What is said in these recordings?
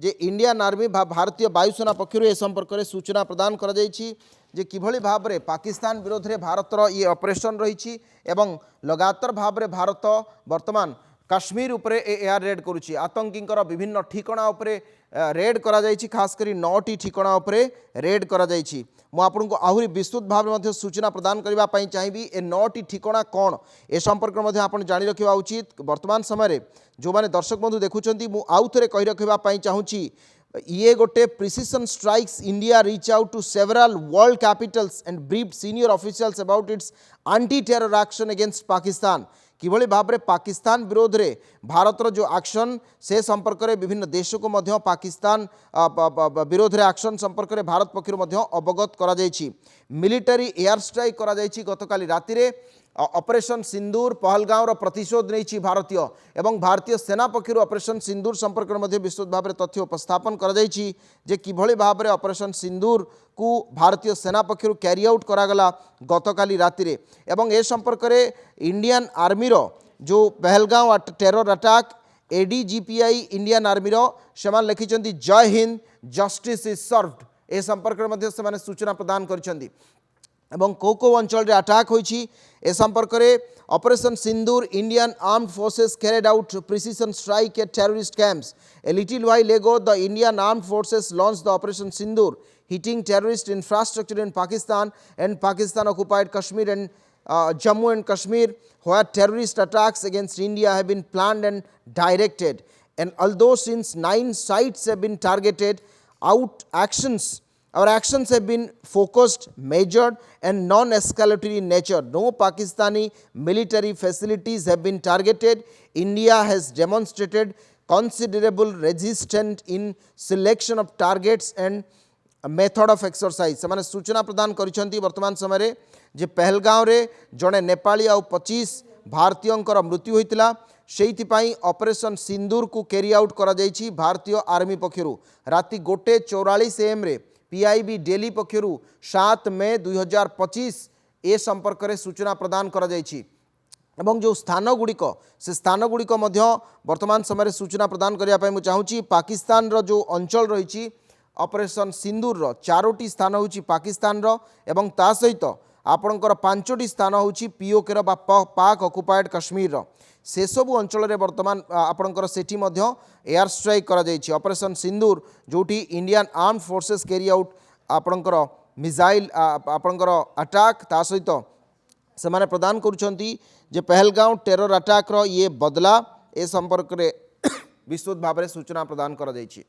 जे Indian army भारतीय वायुसेना पक्षर ए संपर्क में सूचना प्रदान कर जे किभली भाव में पाकिस्तान विरोध में भारतर ये ऑपरेशन रही लगातार भाव में भारत वर्तमान काश्मीर उपरे एयर रेड करुच्ची आतंकी विभिन्न ठिकाना उपरे रेड करा जायछि खास करी 9टी ठिकाना उपरे रेड करा जायछि मु आपनको आहुरी विस्तृत भाव में सूचना प्रदान करबा पई चाहिबी ए 9टी ठिकाना कौन ए संपर्क में आपण जानि रखिबा उचित वर्तमान समय जो माने दर्शक बंधु देखुचंती मु आउ थरे कहि रखिबा पई चाहूची ये गोटे precision strikes India reach out to several world capitals and brief senior officials about its anti terror action against Pakistan किभली भाव में पाकिस्तान विरोध में भारतर जो एक्शन से संपर्क में विभिन्न देश को मध्य पाकिस्तान विरोध में एक्शन संपर्क में भारत पक्षर अवगत करा जायछि मिलिटरी एयर स्ट्राइक करा जायछि गतकाली राति रे ऑपरेशन सिंदूर पहलगाँव प्रतिशोध नहीं भारतीय एवं भारतीय सेना पक्षर ऑपरेशन सिंदूर संपर्क में विस्तृत भाव में तथ्य उपस्थापन कर किभली भाव में ऑपरेशन सिंदूर को भारतीय सेना पक्षर कैरी आउट करागला गतकाली राति रे एवं ए संपर्क में इंडियन आर्मी जो Pahalgaon terror attack एडीजीपीआई Indian army से लिखिं जय हिंद जस्टिस इज सर्व्ड ए संपर्क में सूचना प्रदान कर एवं को अंचल अटैक होइछि ए संपर्क में operation Sindoor Indian armed forces carried out precision strike at terrorist camps a little while ago the Indian armed forces launched the operation Sindoor hitting terrorist infrastructure in Pakistan and Pakistan occupied Kashmir and Jammu and Kashmir where terrorist attacks against India have been planned and directed and although since 9 sites have been targeted our actions have been focused, measured and non-escalatory in nature. No Pakistani military facilities have been targeted. India has demonstrated considerable resistance in selection of targets and method of exercise. से सूचना प्रदान करिसेंती वर्तमान समय रे जे पहलगाँव रे जड़े नेपाली आउ 25 भारतीयों मृत्यु होइतिला सेइथिपाई ऑपरेशन सिंदूर को कैरी आउट करा जायछि भारतीय आर्मी पक्षरु राति 1:44 AM रे पीआईबी डेली पक्षर 7 मई 2025 ए संपर्क में सूचना प्रदान करा जायछि एवं जो स्थान गुड़िक से स्थान गुड़िक वर्तमान समय सूचना प्रदान करने मुझे चाहूँगी पाकिस्तान रो जो अंचल रही ऑपरेशन सिंदूर 4टी स्थान होची पाकिस्तान रो एवं ता सहित आपणकर 5टी स्थान होची पीओके रो पाक ऑक्युपाइड कश्मीर रो से सबु अंचल रे वर्तमान आपणकर सेठी मध्य एयर स्ट्राइक करा जायछि ऑपरेशन सिंदूर जोटी Indian armed forces carry out आपणकर मिसाइल आपणकर अटैक ता सहित से माने प्रदान करुछंती जे पहलगाँव टेरर अटैक रो ये बदला ए संपर्क रे विस्तृत भाव में सूचना प्रदान करा जायछि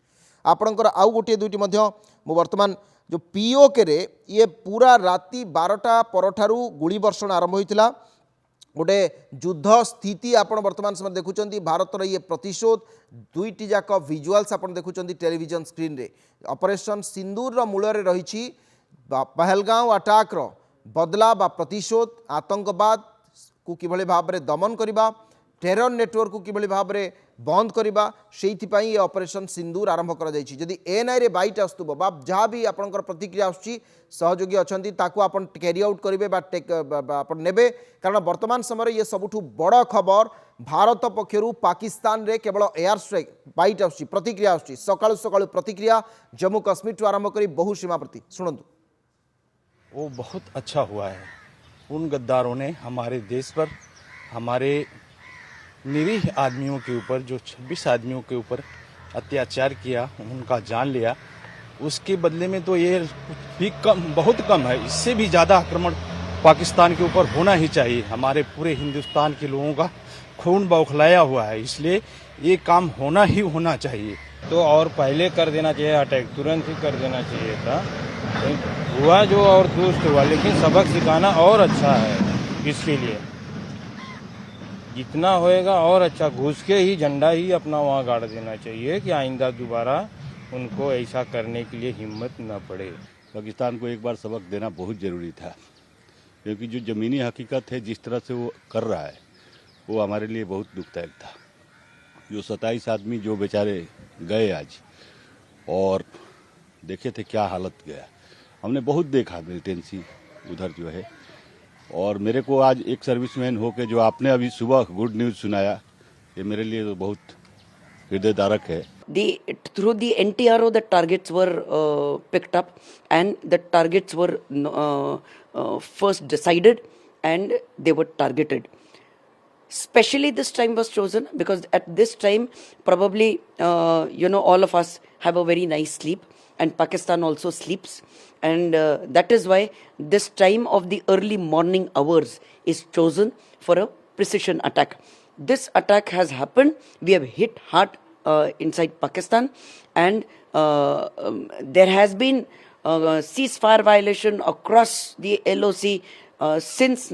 आपणकर आउ गोटे दुईटी मध्य मु वर्तमान जो पीओके रे ये पूरा राति 12टा परठारू गुली वर्षण आरंभ होइतिला गोटे युद्ध स्थिति आपण वर्तमान समय देखुचंती भारतर ये प्रतिशोध दुईटी जाक विजुअल्स आपण देखुचंती टेलीविजन स्क्रीन रे ऑपरेशन सिंदूर रो मूल रे रहिछि पहलगाँव अटैक रो बदला बा प्रतिशोध आतंकवाद को किभली भाव में दमन करबा टेरर नेटवर्क को किभली भाव में बंद करबा सेइथिपाई ये ऑपरेशन सिंदूर आरंभ करा जायछि जदि एनआई रे बाइट आस्तुबो बा जहाँ भी आपनकर प्रतिक्रिया आछि सहयोगी अछंती ताकू आपन कैरी आउट करिवे बा आपन नेबे कारण वर्तमान समय ये सबुठु बड़ खबर भारत पक्षरु पाकिस्तान रे केवल एयर स्ट्राइक बाइट आछि प्रतिक्रिया आछि सकाळु सकाळु प्रतिक्रिया जम्मू कश्मीर टू आरंभ करी बहु सीमा प्रति सुनंतु वो बहुत अच्छा हुआ है उन गद्दारों ने हमारे देश पर हमारे निरीह आदमियों के ऊपर जो 26 आदमियों के ऊपर अत्याचार किया उनका जान लिया उसके बदले में तो ये भी कम बहुत कम है इससे भी ज़्यादा आक्रमण पाकिस्तान के ऊपर होना ही चाहिए हमारे पूरे हिंदुस्तान के लोगों का खून बौखलाया हुआ है इसलिए ये काम होना ही होना चाहिए तो और पहले कर देना चाहिए अटैक तुरंत ही कर देना चाहिए था हुआ जो और दुष्ट हुआ लेकिन सबक सिखाना और अच्छा है इसके लिए जितना होएगा और अच्छा घुस के ही झंडा ही अपना वहाँ गाड़ देना चाहिए कि आइंदा दोबारा उनको ऐसा करने के लिए हिम्मत न पड़े। पाकिस्तान को एक बार सबक देना बहुत ज़रूरी था क्योंकि जो ज़मीनी हकीकत है जिस तरह से वो कर रहा है वो हमारे लिए बहुत दुखदायक था। जो 27 आदमी जो बेचारे गए आज और देखे थे क्या हालत गया हमने बहुत देखा मिलिटेंसी उधर जो है और मेरे को आज एक सर्विसमैन होके जो आपने अभी सुबह गुड न्यूज़ सुनाया ये मेरे लिए तो बहुत हृदयदारक है। through the NTRO the targets were picked up, and the targets were first decided and they were targeted. Specially this time was chosen because at this time probably all of us have a very nice sleep, and Pakistan also sleeps, and that is why this time of the early morning hours is chosen for a precision attack. This attack has happened. We have hit hard inside Pakistan, and there has been ceasefire violation across the LOC since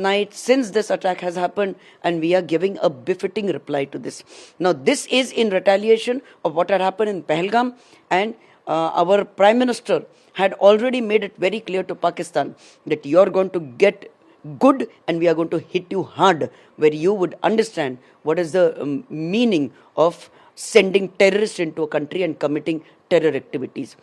this attack has happened, and we are giving a befitting reply to this. Now, this is in retaliation of what had happened in Pahalgam, and our Prime Minister had already made it very clear to Pakistan that you are going to get good and we are going to hit you hard, where you would understand what is the meaning of sending terrorists into a country and committing terror activities.